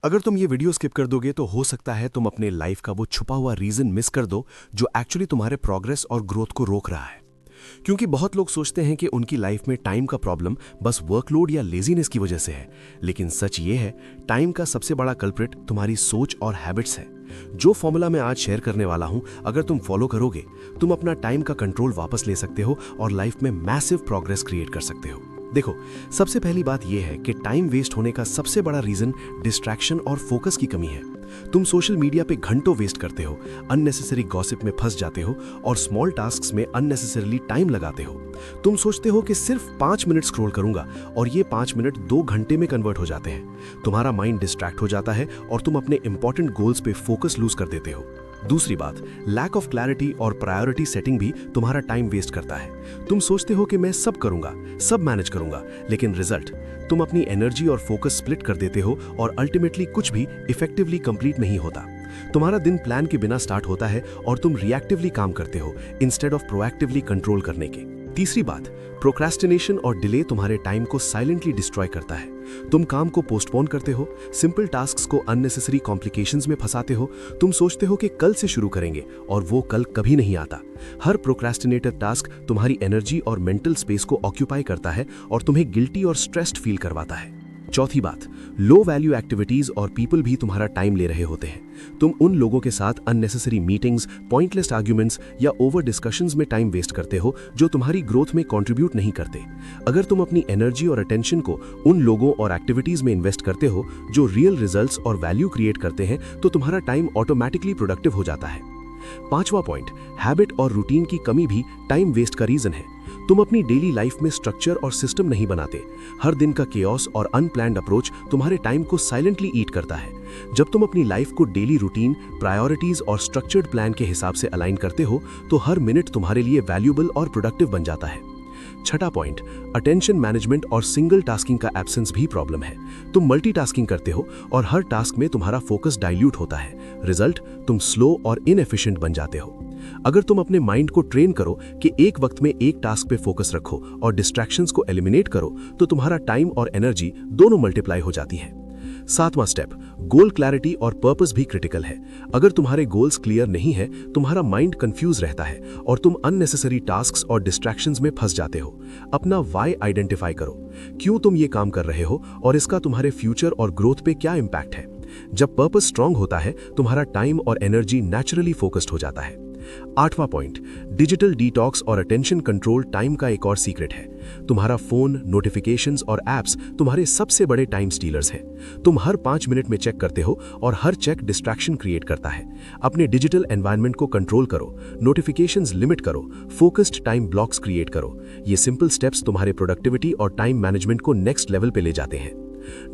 अगर तुम ये वीडियो स्किप कर दोगे तो हो सकता है तुम अपने लाइफ का वो छुपा हुआ रीजन मिस कर दो जो एक्चुअली तुम्हारे प्रोग्रेस और ग्रोथ को रोक रहा है। क्योंकि बहुत लोग सोचते हैं कि उनकी लाइफ में टाइम का प्रॉब्लम बस वर्कलोड या लेजीनेस की वजह से है, लेकिन सच ये है टाइम का सबसे बड़ा कल्प्रिट तुम्हारी सोच और हैबिट्स है। जो फॉर्मूला मैं आज शेयर करने वाला हूं, अगर तुम फॉलो करोगे तुम अपना टाइम का कंट्रोल वापस ले सकते हो और लाइफ में मैसिव प्रोग्रेस क्रिएट कर सकते हो। देखो, सबसे पहली बात यह है कि टाइम वेस्ट होने का सबसे बड़ा रीजन डिस्ट्रैक्शन और फोकस की कमी है। तुम सोशल मीडिया पे घंटों वेस्ट करते हो, अननेसेसरी गॉसिप में फंस जाते हो और स्मॉल टास्क्स में अननेसेसरीली टाइम लगाते हो। तुम सोचते हो कि सिर्फ 5 मिनट स्क्रॉल करूंगा और ये 5 मिनट 2 घंटे में कन्वर्ट हो जाते हैं। तुम्हारा माइंड डिस्ट्रैक्ट हो जाता है और तुम अपने इंपॉर्टेंट गोल्स पे फोकस लूज कर देते हो। दूसरी बात, लैक ऑफ क्लैरिटी और प्रायोरिटी सेटिंग भी तुम्हारा टाइम वेस्ट करता है। तुम सोचते हो कि मैं सब करूंगा, सब मैनेज करूंगा, लेकिन रिजल्ट, तुम अपनी एनर्जी और फोकस स्प्लिट कर देते हो और अल्टीमेटली कुछ भी इफेक्टिवली कंप्लीट नहीं होता। तुम्हारा दिन प्लान के बिना स्टार्ट होता है और तुम रिएक्टिवली काम करते हो इंस्टेड ऑफ प्रोएक्टिवली कंट्रोल करने के। तीसरी बात, प्रोक्रेस्टिनेशन और डिले तुम्हारे टाइम को साइलेंटली डिस्ट्रॉय करता है। तुम काम को पोस्टपोन करते हो, सिंपल टास्क्स को अननेसेसरी कॉम्प्लिकेशंस में फंसाते हो। तुम सोचते हो कि कल से शुरू करेंगे और वो कल कभी नहीं आता। हर प्रोक्रेस्टिनेटेड टास्क तुम्हारी एनर्जी और मेंटल स्पेस को ऑक्यूपाई करता है और तुम्हें गिल्टी और स्ट्रेस्ड फील करवाता है। चौथी बात, लो वैल्यू एक्टिविटीज और पीपल भी तुम्हारा टाइम ले रहे होते हैं। तुम उन लोगों के साथ अननेसेसरी मीटिंग्स, पॉइंटलेस आर्ग्यूमेंट्स या ओवर डिस्कशंस में टाइम वेस्ट करते हो जो तुम्हारी ग्रोथ में कंट्रीब्यूट नहीं करते। अगर तुम अपनी एनर्जी और अटेंशन को उन लोगों और एक्टिविटीज में इन्वेस्ट करते हो जो रियल रिजल्ट्स और वैल्यू क्रिएट करते हैं तो तुम्हारा टाइम ऑटोमेटिकली प्रोडक्टिव हो जाता है। पांचवा पॉइंट, हैबिट और रूटीन की कमी भी टाइम वेस्ट का रीजन है। तुम अपनी डेली लाइफ में स्ट्रक्चर और सिस्टम नहीं बनाते। हर दिन का केओस और अनप्लान्ड अप्रोच तुम्हारे टाइम को साइलेंटली ईट करता है। जब तुम अपनी लाइफ को डेली रूटीन, प्रायोरिटीज और स्ट्रक्चर्ड प्लान के हिसाब से अलाइन करते हो तो हर मिनट तुम्हारे लिए वैल्यूएबल और प्रोडक्टिव बन जाता है। छठा पॉइंट, अटेंशन मैनेजमेंट और सिंगल टास्किंग का एब्सेंस भी प्रॉब्लम है। तुम मल्टीटास्किंग करते हो और हर टास्क में तुम्हारा फोकस डाइल्यूट होता है। रिजल्ट, तुम स्लो और इनएफिशिएंट बन जाते हो। अगर तुम अपने माइंड को ट्रेन करो कि एक वक्त में एक टास्क पे फोकस रखो और डिस्ट्रैक्शंस को एलिमिनेट करो तो तुम्हारा टाइम और एनर्जी दोनों मल्टीप्लाई हो जाती है। सातवां स्टेप, गोल क्लैरिटी और पर्पस भी क्रिटिकल है। अगर तुम्हारे गोल्स क्लियर नहीं है, तुम्हारा माइंड कंफ्यूज रहता है और तुम अननेसेसरी टास्क्स और डिस्ट्रैक्शंस में फंस जाते हो। अपना व्हाई आइडेंटिफाई करो, क्यों तुम ये काम कर रहे हो और इसका तुम्हारे फ्यूचर और ग्रोथ पे क्या इंपैक्ट है। जब पर्पस स्ट्रांग होता है, तुम्हारा टाइम और एनर्जी नेचुरली फोकस्ड हो जाता है। आठवां पॉइंट, डिजिटल डिटॉक्स और अटेंशन कंट्रोल टाइम का एक और सीक्रेट है। तुम्हारा फोन, नोटिफिकेशंस और एप्स तुम्हारे सबसे बड़े टाइम स्टीलर्स हैं। तुम हर 5 मिनट में चेक करते हो और हर चेक डिस्ट्रैक्शन क्रिएट करता है। अपने डिजिटल एनवायरनमेंट को कंट्रोल करो, नोटिफिकेशंस लिमिट करो, फोकस्ड टाइम ब्लॉक्स क्रिएट करो। ये सिंपल स्टेप्स तुम्हारे प्रोडक्टिविटी और टाइम मैनेजमेंट को नेक्स्ट लेवल पे ले जाते हैं।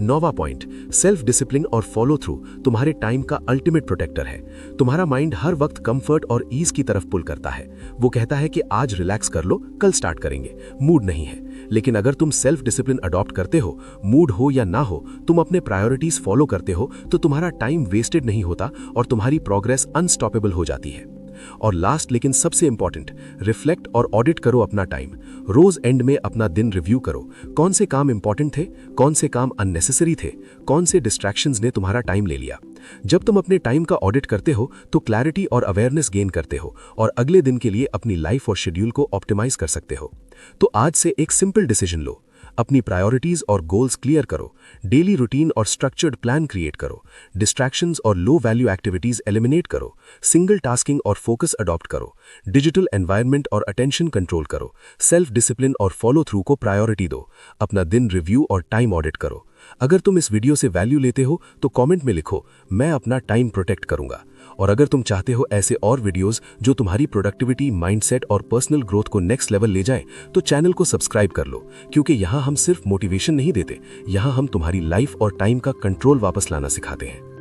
नौवां पॉइंट, सेल्फ डिसिप्लिन और फॉलो थ्रू तुम्हारे टाइम का अल्टीमेट प्रोटेक्टर है। तुम्हारा माइंड हर वक्त कंफर्ट और ईज की तरफ पुल करता है। वो कहता है कि आज रिलैक्स कर लो, कल स्टार्ट करेंगे, मूड नहीं है। लेकिन अगर तुम सेल्फ डिसिप्लिन अडॉप्ट करते हो, मूड हो या ना हो, तुम अपने प्रायोरिटीज फॉलो करते हो तो तुम्हारा टाइम वेस्टेड नहीं होता और तुम्हारी प्रोग्रेस अनस्टॉपेबल हो जाती है। और लास्ट लेकिन सबसे इंपॉर्टेंट, रिफ्लेक्ट और ऑडिट करो अपना टाइम। रोज एंड में अपना दिन रिव्यू करो। कौन से काम इंपॉर्टेंट थे, कौन से काम अननेसेसरी थे, कौन से डिस्ट्रैक्शंस ने तुम्हारा टाइम ले लिया। जब तुम अपने टाइम का ऑडिट करते हो तो क्लैरिटी और अवेयरनेस गेन करते हो और अगले दिन के लिए अपनी लाइफ और शेड्यूल को ऑप्टिमाइज कर सकते हो। तो आज से एक सिंपल डिसीजन लो, अपनी प्रायोरिटीज और गोल्स क्लियर करो, डेली रूटीन और स्ट्रक्चर्ड प्लान क्रिएट करो, डिस्ट्रैक्शंस और लो वैल्यू एक्टिविटीज एलिमिनेट करो, सिंगल टास्किंग और फोकस अडॉप्ट करो, डिजिटल एनवायरनमेंट और अटेंशन कंट्रोल करो, सेल्फ डिसिप्लिन और फॉलो थ्रू को प्रायोरिटी दो, अपना दिन रिव्यू और टाइम ऑडिट करो। अगर तुम इस वीडियो से वैल्यू लेते हो तो कमेंट में लिखो, मैं अपना टाइम प्रोटेक्ट करूंगा। और अगर तुम चाहते हो ऐसे और वीडियोस जो तुम्हारी प्रोडक्टिविटी, माइंडसेट और पर्सनल ग्रोथ को नेक्स्ट लेवल ले जाए तो चैनल को सब्सक्राइब कर लो, क्योंकि यहाँ हम सिर्फ मोटिवेशन नहीं देते, यहाँ हम तुम्हारी लाइफ और टाइम का कंट्रोल वापस लाना सिखाते हैं।